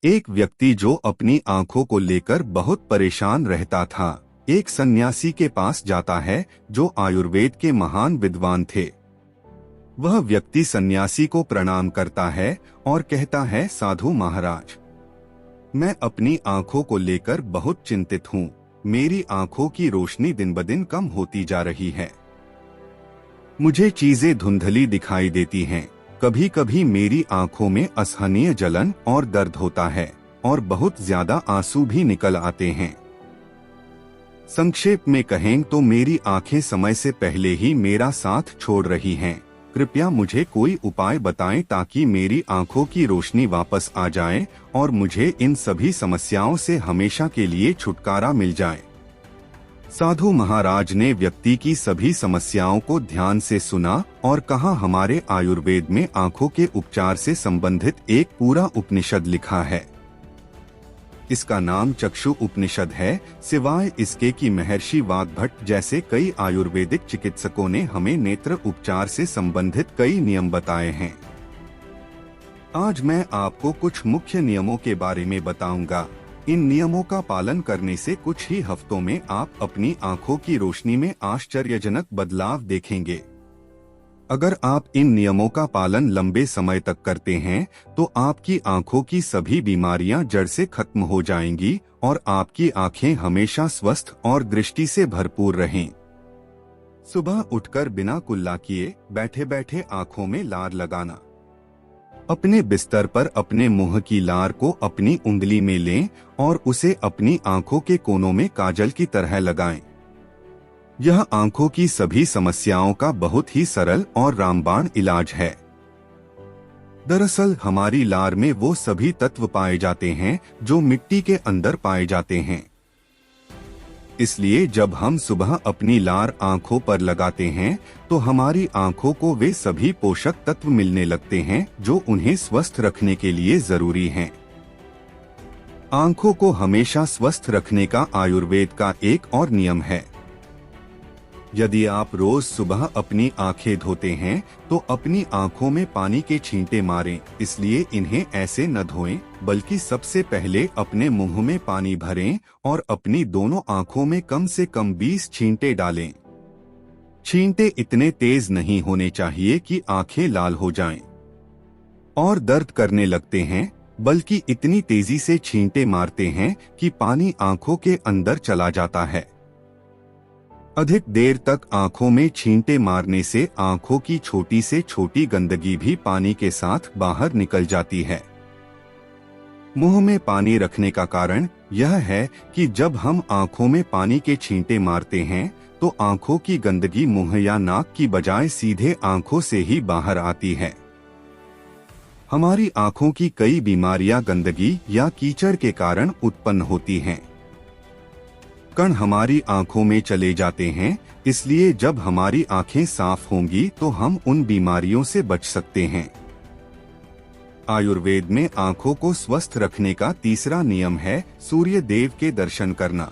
एक व्यक्ति जो अपनी आंखों को लेकर बहुत परेशान रहता था, एक सन्यासी के पास जाता है जो आयुर्वेद के महान विद्वान थे। वह व्यक्ति सन्यासी को प्रणाम करता है और कहता है, साधु महाराज, मैं अपनी आंखों को लेकर बहुत चिंतित हूँ। मेरी आंखों की रोशनी दिन ब दिन कम होती जा रही है। मुझे चीजें धुंधली दिखाई देती हैं। कभी कभी मेरी आंखों में असहनीय जलन और दर्द होता है और बहुत ज्यादा आंसू भी निकल आते हैं। संक्षेप में कहें तो मेरी आंखें समय से पहले ही मेरा साथ छोड़ रही हैं। कृपया मुझे कोई उपाय बताएं ताकि मेरी आंखों की रोशनी वापस आ जाए और मुझे इन सभी समस्याओं से हमेशा के लिए छुटकारा मिल जाए। साधु महाराज ने व्यक्ति की सभी समस्याओं को ध्यान से सुना और कहा, हमारे आयुर्वेद में आंखों के उपचार से संबंधित एक पूरा उपनिषद लिखा है। इसका नाम चक्षु उपनिषद है। सिवाय इसके कि महर्षि वाग्भट जैसे कई आयुर्वेदिक चिकित्सकों ने हमें नेत्र उपचार से संबंधित कई नियम बताए हैं। आज मैं आपको कुछ मुख्य नियमों के बारे में बताऊंगा। इन नियमों का पालन करने से कुछ ही हफ्तों में आप अपनी आंखों की रोशनी में आश्चर्यजनक बदलाव देखेंगे। अगर आप इन नियमों का पालन लंबे समय तक करते हैं तो आपकी आंखों की सभी बीमारियां जड़ से खत्म हो जाएंगी और आपकी आंखें हमेशा स्वस्थ और दृष्टि से भरपूर रहें। सुबह उठकर बिना कुल्ला किए बैठे बैठे आंखों में लार लगाना। अपने बिस्तर पर अपने मुंह की लार को अपनी उंगली में लें और उसे अपनी आंखों के कोनों में काजल की तरह लगाएं। यह आंखों की सभी समस्याओं का बहुत ही सरल और रामबाण इलाज है। दरअसल हमारी लार में वो सभी तत्व पाए जाते हैं जो मिट्टी के अंदर पाए जाते हैं। इसलिए जब हम सुबह अपनी लार आंखों पर लगाते हैं तो हमारी आंखों को वे सभी पोषक तत्व मिलने लगते हैं जो उन्हें स्वस्थ रखने के लिए जरूरी हैं। आंखों को हमेशा स्वस्थ रखने का आयुर्वेद का एक और नियम है। यदि आप रोज सुबह अपनी आंखें धोते हैं तो अपनी आंखों में पानी के छींटे मारें। इसलिए इन्हें ऐसे न धोएं, बल्कि सबसे पहले अपने मुंह में पानी भरें और अपनी दोनों आंखों में कम से कम 20 छींटे डालें। छींटे इतने तेज नहीं होने चाहिए कि आंखें लाल हो जाएं और दर्द करने लगते हैं, बल्कि इतनी तेजी से छींटे मारते हैं कि पानी आंखों के अंदर चला जाता है। अधिक देर तक आंखों में छींटे मारने से आंखों की छोटी से छोटी गंदगी भी पानी के साथ बाहर निकल जाती है। मुंह में पानी रखने का कारण यह है कि जब हम आंखों में पानी के छींटे मारते हैं तो आंखों की गंदगी मुंह या नाक की बजाय सीधे आंखों से ही बाहर आती है। हमारी आंखों की कई बीमारियां गंदगी या कीचड़ के कारण उत्पन्न होती हैं। कण हमारी आंखों में चले जाते हैं, इसलिए जब हमारी आंखें साफ होंगी तो हम उन बीमारियों से बच सकते हैं। आयुर्वेद में आंखों को स्वस्थ रखने का तीसरा नियम है सूर्य देव के दर्शन करना।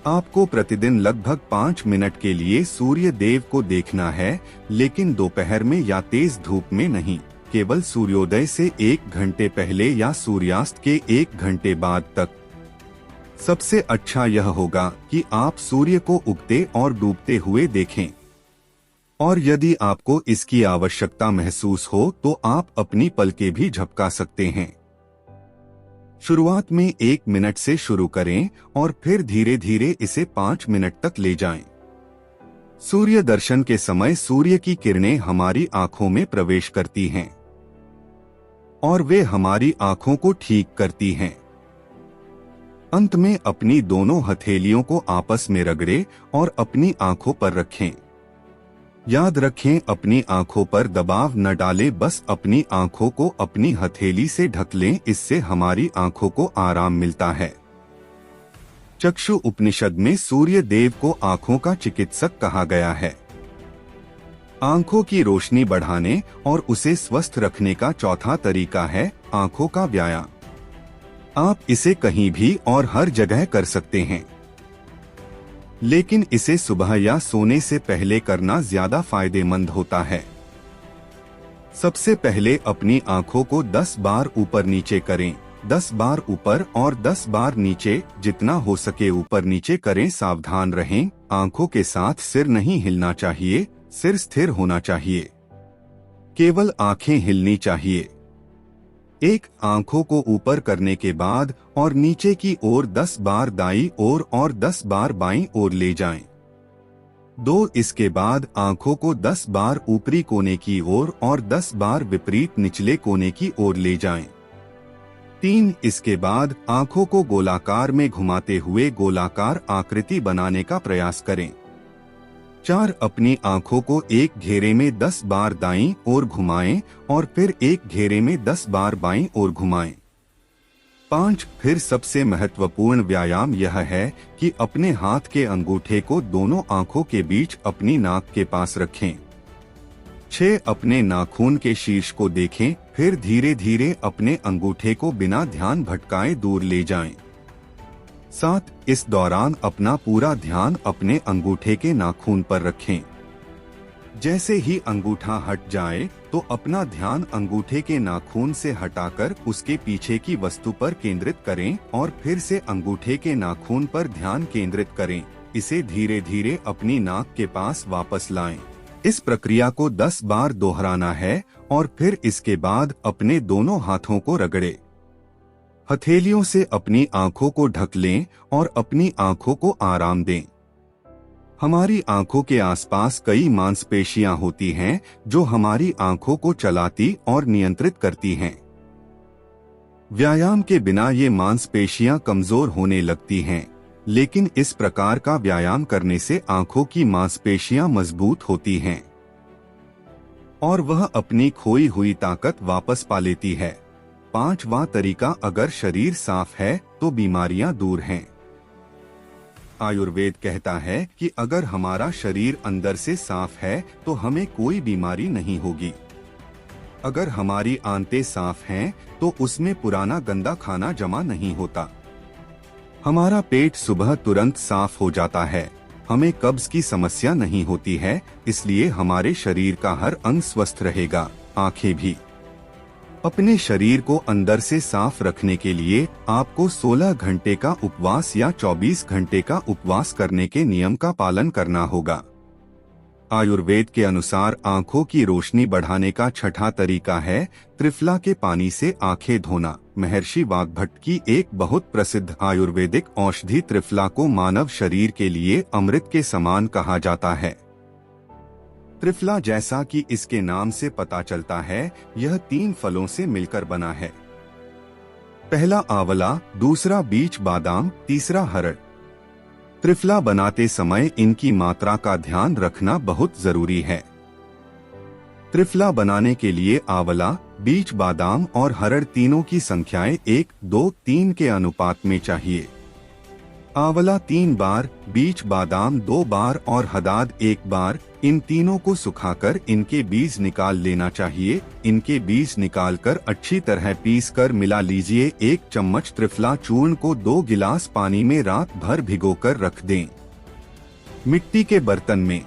आपको प्रतिदिन लगभग 5 मिनट के लिए सूर्य देव को देखना है, लेकिन दोपहर में या तेज धूप में नहीं, केवल सूर्योदय से 1 घंटे पहले या सूर्यास्त के 1 घंटे बाद तक। सबसे अच्छा यह होगा कि आप सूर्य को उगते और डूबते हुए देखें, और यदि आपको इसकी आवश्यकता महसूस हो तो आप अपनी पलकें भी झपका सकते हैं। शुरुआत में 1 मिनट से शुरू करें और फिर धीरे धीरे इसे 5 मिनट तक ले जाएं। सूर्य दर्शन के समय सूर्य की किरणें हमारी आंखों में प्रवेश करती हैं और वे हमारी आंखों को ठीक करती हैं। अंत में अपनी दोनों हथेलियों को आपस में रगड़ें और अपनी आंखों पर रखें। याद रखें, अपनी आंखों पर दबाव न डालें, बस अपनी आंखों को अपनी हथेली से ढक लें। इससे हमारी आंखों को आराम मिलता है। चक्षु उपनिषद में सूर्य देव को आंखों का चिकित्सक कहा गया है। आंखों की रोशनी बढ़ाने और उसे स्वस्थ रखने का चौथा तरीका है आंखों का व्यायाम। आप इसे कहीं भी और हर जगह कर सकते हैं, लेकिन इसे सुबह या सोने से पहले करना ज्यादा फायदेमंद होता है। सबसे पहले अपनी आंखों को 10 बार ऊपर नीचे करें, 10 बार ऊपर और 10 बार नीचे, जितना हो सके ऊपर नीचे करें। सावधान रहें, आंखों के साथ सिर नहीं हिलना चाहिए, सिर स्थिर होना चाहिए, केवल आंखें हिलनी चाहिए। एक, आंखों को ऊपर करने के बाद और नीचे की ओर 10 बार दाईं ओर और 10 बार बाईं ओर ले जाएं। 2, इसके बाद आंखों को 10 बार ऊपरी कोने की ओर और 10 बार विपरीत निचले कोने की ओर ले जाएं। 3, इसके बाद आंखों को गोलाकार में घुमाते हुए गोलाकार आकृति बनाने का प्रयास करें। 4, अपनी आंखों को एक घेरे में 10 बार दाईं ओर घुमाएं और फिर एक घेरे में 10 बार बाईं ओर घुमाएं। 5, फिर सबसे महत्वपूर्ण व्यायाम यह है कि अपने हाथ के अंगूठे को दोनों आंखों के बीच अपनी नाक के पास रखें। 6, अपने नाखून के शीर्ष को देखें, फिर धीरे धीरे अपने अंगूठे को बिना ध्यान भटकाए दूर ले जाएं। 7, इस दौरान अपना पूरा ध्यान अपने अंगूठे के नाखून पर रखें। जैसे ही अंगूठा हट जाए तो अपना ध्यान अंगूठे के नाखून से हटाकर उसके पीछे की वस्तु पर केंद्रित करें और फिर से अंगूठे के नाखून पर ध्यान केंद्रित करें। इसे धीरे धीरे अपनी नाक के पास वापस लाएं। इस प्रक्रिया को 10 बार दोहराना है और फिर इसके बाद अपने दोनों हाथों को रगड़ें। हथेलियों से अपनी आंखों को ढक लें और अपनी आंखों को आराम दें। हमारी आंखों के आसपास कई मांसपेशियां होती हैं जो हमारी आंखों को चलाती और नियंत्रित करती हैं। व्यायाम के बिना ये मांसपेशियां कमजोर होने लगती हैं, लेकिन इस प्रकार का व्यायाम करने से आंखों की मांसपेशियां मजबूत होती हैं और वह अपनी खोई हुई ताकत वापस पा लेती है। 5वां तरीका, अगर शरीर साफ है तो बीमारियां दूर हैं। आयुर्वेद कहता है कि अगर हमारा शरीर अंदर से साफ है तो हमें कोई बीमारी नहीं होगी। अगर हमारी आंतें साफ हैं तो उसमें पुराना गंदा खाना जमा नहीं होता। हमारा पेट सुबह तुरंत साफ हो जाता है। हमें कब्ज की समस्या नहीं होती है, इसलिए हमारे शरीर का हर अंग स्वस्थ रहेगा, आंखें भी। अपने शरीर को अंदर से साफ रखने के लिए आपको 16 घंटे का उपवास या 24 घंटे का उपवास करने के नियम का पालन करना होगा। आयुर्वेद के अनुसार आंखों की रोशनी बढ़ाने का 6ठा तरीका है त्रिफला के पानी से आंखें धोना। महर्षि वाग्भट की एक बहुत प्रसिद्ध आयुर्वेदिक औषधि त्रिफला को मानव शरीर के लिए अमृत के समान कहा जाता है। त्रिफला, जैसा कि इसके नाम से पता चलता है, यह 3 फलों से मिलकर बना है। पहला आंवला, दूसरा बीज बादाम, तीसरा हरड़। त्रिफला बनाते समय इनकी मात्रा का ध्यान रखना बहुत जरूरी है। त्रिफला बनाने के लिए आंवला, बीज बादाम और हरड़ तीनों की संख्याएं 1, 2, 3 के अनुपात में चाहिए। आंवला 3 बार, बीज बादाम 2 बार और हदाद 1 बार। इन तीनों को सुखाकर इनके बीज निकाल लेना चाहिए। इनके बीज निकालकर अच्छी तरह पीसकर मिला लीजिए। 1 चम्मच त्रिफला चूर्ण को 2 गिलास पानी में रात भर भिगोकर रख दें मिट्टी के बर्तन में,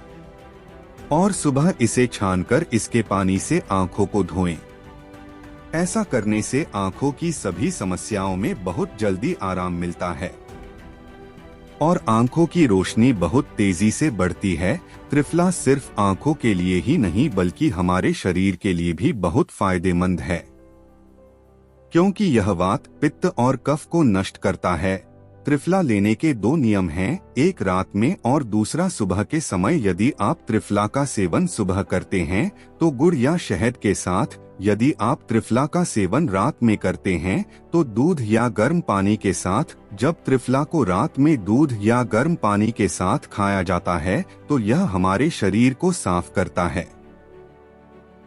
और सुबह इसे छानकर इसके पानी से आंखों को धोएं। ऐसा करने से आंखों की सभी समस्याओं में बहुत जल्दी आराम मिलता है और आंखों की रोशनी बहुत तेजी से बढ़ती है। त्रिफला सिर्फ आंखों के लिए ही नहीं बल्कि हमारे शरीर के लिए भी बहुत फायदेमंद है, क्योंकि यह वात, पित्त और कफ को नष्ट करता है। त्रिफला लेने के 2 नियम हैं, एक रात में और दूसरा सुबह के समय। यदि आप त्रिफला का सेवन सुबह करते हैं तो गुड़ या शहद के साथ, यदि आप त्रिफला का सेवन रात में करते हैं तो दूध या गर्म पानी के साथ। जब त्रिफला को रात में दूध या गर्म पानी के साथ खाया जाता है तो यह हमारे शरीर को साफ करता है,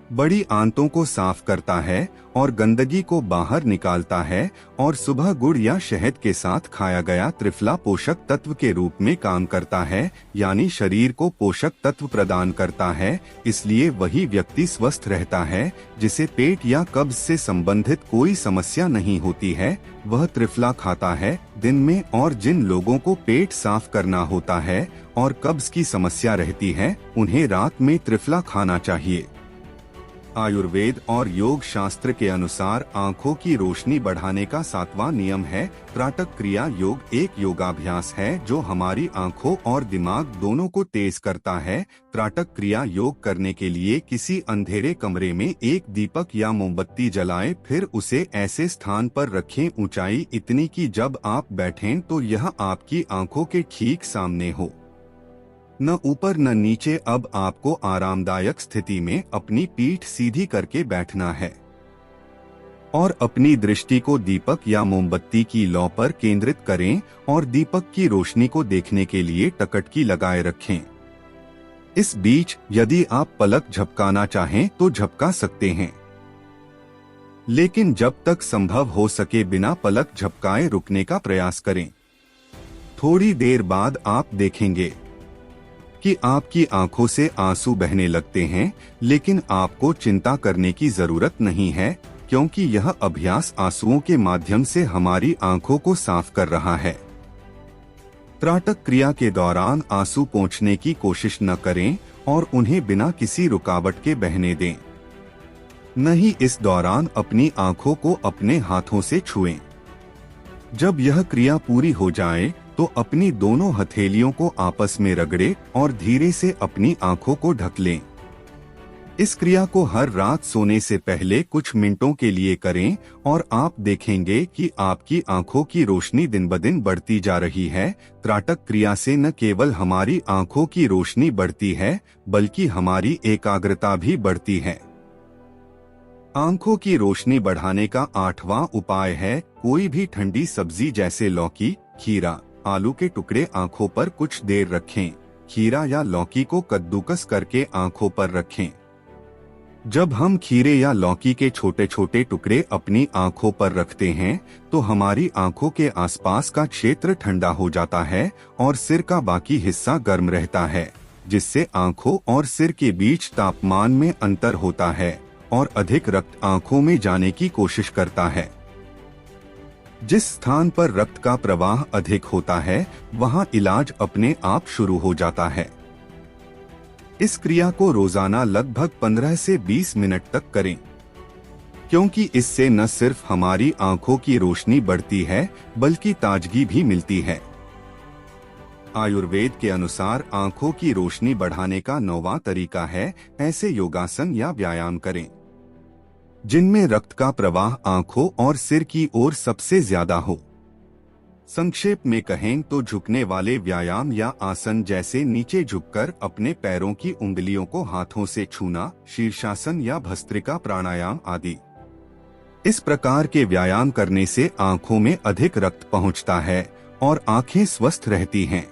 बड़ी आंतों को साफ करता है और गंदगी को बाहर निकालता है। और सुबह गुड़ या शहद के साथ खाया गया त्रिफला पोषक तत्व के रूप में काम करता है, यानी शरीर को पोषक तत्व प्रदान करता है। इसलिए वही व्यक्ति स्वस्थ रहता है जिसे पेट या कब्ज से संबंधित कोई समस्या नहीं होती है, वह त्रिफला खाता है दिन में। और जिन लोगों को पेट साफ करना होता है और कब्ज की समस्या रहती है, उन्हें रात में त्रिफला खाना चाहिए। आयुर्वेद और योग शास्त्र के अनुसार आंखों की रोशनी बढ़ाने का 7वां नियम है त्राटक क्रिया योग। एक योगाभ्यास है जो हमारी आंखों और दिमाग दोनों को तेज करता है। त्राटक क्रिया योग करने के लिए किसी अंधेरे कमरे में एक दीपक या मोमबत्ती जलाएं, फिर उसे ऐसे स्थान पर रखें, ऊंचाई इतनी कि जब आप बैठें तो यह आपकी आंखों के ठीक सामने हो, न ऊपर न नीचे। अब आपको आरामदायक स्थिति में अपनी पीठ सीधी करके बैठना है और अपनी दृष्टि को दीपक या मोमबत्ती की लौ पर केंद्रित करें और दीपक की रोशनी को देखने के लिए टकटकी लगाए रखें। इस बीच यदि आप पलक झपकाना चाहें तो झपका सकते हैं, लेकिन जब तक संभव हो सके बिना पलक झपकाए रुकने का प्रयास करें। थोड़ी देर बाद आप देखेंगे कि आपकी आंखों से आंसू बहने लगते हैं, लेकिन आपको चिंता करने की जरूरत नहीं है, क्योंकि यह अभ्यास आंसुओं के माध्यम से हमारी आंखों को साफ कर रहा है। त्राटक क्रिया के दौरान आंसू पोंछने की कोशिश न करें और उन्हें बिना किसी रुकावट के बहने दें। नहीं, इस दौरान अपनी आंखों को अपने हाथों से छुएं। जब यह क्रिया पूरी हो जाए तो अपनी दोनों हथेलियों को आपस में रगड़ें और धीरे से अपनी आंखों को ढक लें। इस क्रिया को हर रात सोने से पहले कुछ मिनटों के लिए करें और आप देखेंगे कि आपकी आंखों की रोशनी दिन ब दिन बढ़ती जा रही है। त्राटक क्रिया से न केवल हमारी आंखों की रोशनी बढ़ती है, बल्कि हमारी एकाग्रता भी बढ़ती है। आंखों की रोशनी बढ़ाने का 8वां उपाय है कोई भी ठंडी सब्जी जैसे लौकी, खीरा, आलू के टुकड़े आंखों पर कुछ देर रखें। खीरा या लौकी को कद्दूकस करके आंखों पर रखें। जब हम खीरे या लौकी के छोटे छोटे टुकड़े अपनी आंखों पर रखते हैं तो हमारी आंखों के आसपास का क्षेत्र ठंडा हो जाता है और सिर का बाकी हिस्सा गर्म रहता है, जिससे आंखों और सिर के बीच तापमान में अंतर होता है और अधिक रक्त आंखों में जाने की कोशिश करता है। जिस स्थान पर रक्त का प्रवाह अधिक होता है वहां इलाज अपने आप शुरू हो जाता है। इस क्रिया को रोजाना लगभग 15 से 20 मिनट तक करें, क्योंकि इससे न सिर्फ हमारी आंखों की रोशनी बढ़ती है बल्कि ताजगी भी मिलती है। आयुर्वेद के अनुसार आंखों की रोशनी बढ़ाने का 9वां तरीका है ऐसे योगासन या व्यायाम करें जिनमें रक्त का प्रवाह आंखों और सिर की ओर सबसे ज्यादा हो। संक्षेप में कहें तो झुकने वाले व्यायाम या आसन जैसे नीचे झुककर अपने पैरों की उंगलियों को हाथों से छूना, शीर्षासन या भस्त्रिका प्राणायाम आदि। इस प्रकार के व्यायाम करने से आंखों में अधिक रक्त पहुंचता है और आंखें स्वस्थ रहती हैं।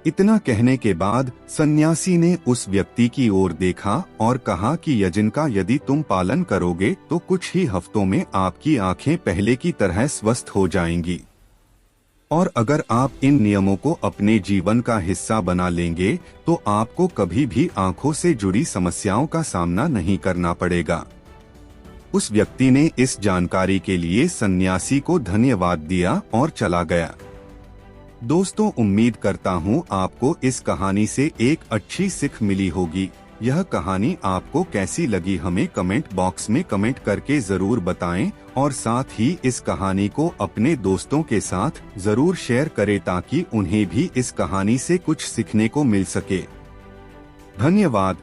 इतना कहने के बाद सन्यासी ने उस व्यक्ति की ओर देखा और कहा कि यजन का यदि तुम पालन करोगे तो कुछ ही हफ्तों में आपकी आंखें पहले की तरह स्वस्थ हो जाएंगी। और अगर आप इन नियमों को अपने जीवन का हिस्सा बना लेंगे तो आपको कभी भी आंखों से जुड़ी समस्याओं का सामना नहीं करना पड़ेगा। उस व्यक्ति ने इस जानकारी के लिए सन्यासी को धन्यवाद दिया और चला गया। दोस्तों, उम्मीद करता हूँ आपको इस कहानी से एक अच्छी सीख मिली होगी। यह कहानी आपको कैसी लगी हमें कमेंट बॉक्स में कमेंट करके जरूर बताएं और साथ ही इस कहानी को अपने दोस्तों के साथ जरूर शेयर करें ताकि उन्हें भी इस कहानी से कुछ सीखने को मिल सके। धन्यवाद।